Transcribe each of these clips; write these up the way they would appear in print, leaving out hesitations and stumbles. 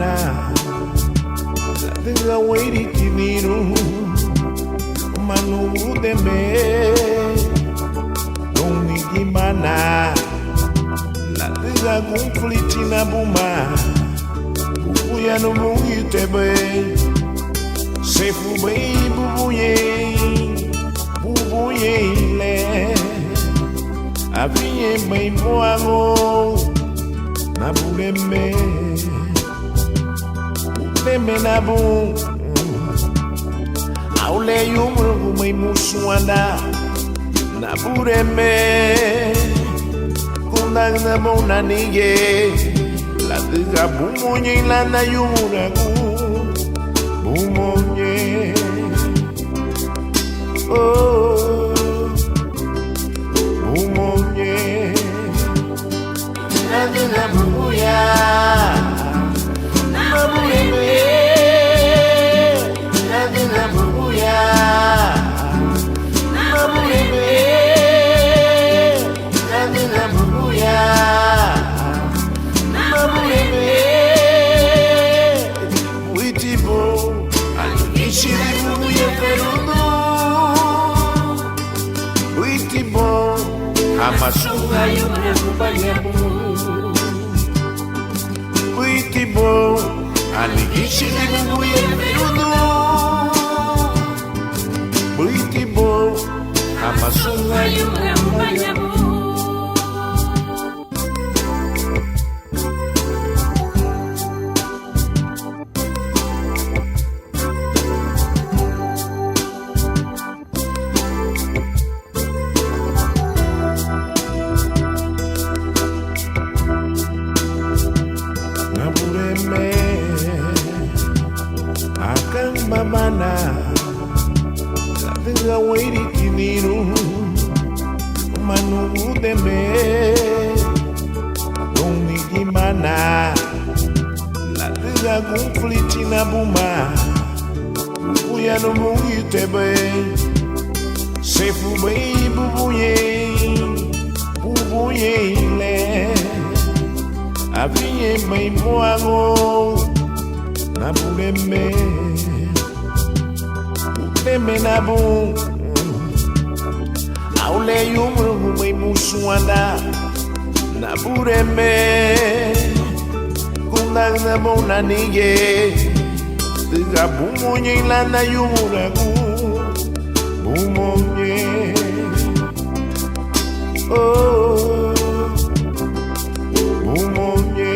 babana Latinga wairi tiniru Manu udeme Nungi gimana Latinga konflikti na buma Bubuya no mungi tebe Sefu bei bubuye Bubuye le Avinye bei moago Na buleme Buleme na bu Aule yumru kumei musuanda Na buleme Kundang na bona nige La tiga bumonye la na yumuragu Bumonye Oh Bumonye La tiga bubuya Na buleme La tiga bubuya Na buleme La tiga bubuya Na buleme Witibo Alishiri bubuya perudo Witibo Amasunga yura kubanyabu Witibo Alishiri bubuya perudo Witibo Amasunga yura kubanyabu Nabureme Akang babana Latinga wairi tiniru Manu udeme Nungi gimana Latinga konflikti na buma Bubuya no mungi tebe Sefu bei bubuye Bubuye le Avinye bei moago Na buleme Buleme na bu Aule yumru kumei musuanda Na buleme Kundang na bona nige Tiga bumonye la na yumuragu Bumonye Oh Bumonye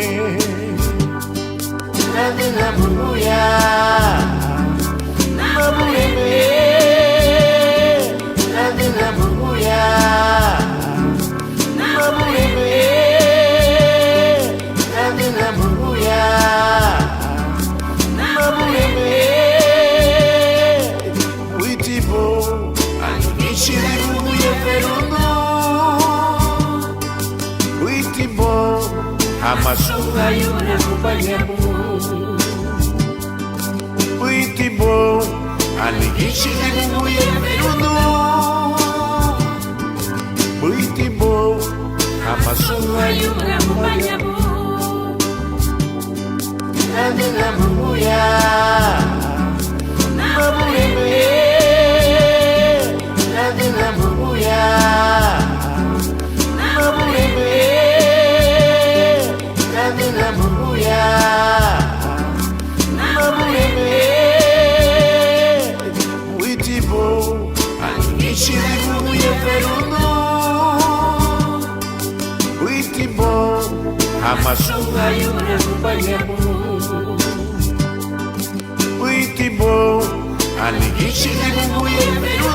Latinga bubuya Na buleme Latinga bubuya Na buleme Latinga bubuya Na buleme Witibo Alishiri bubuya perudo Witibo Amasunga yura kubanyabu Witibo Alishiri bubuya perudo Witibo Amasunga yura kubanyabu Latinga bubuya Na buleme Latinga bubuya Na buleme Latinga bubuya Na buleme Witibo Alishiri bubuya perudo Witibo Amasunga yura kubanyabu Witibo Alishiri bubuya perudo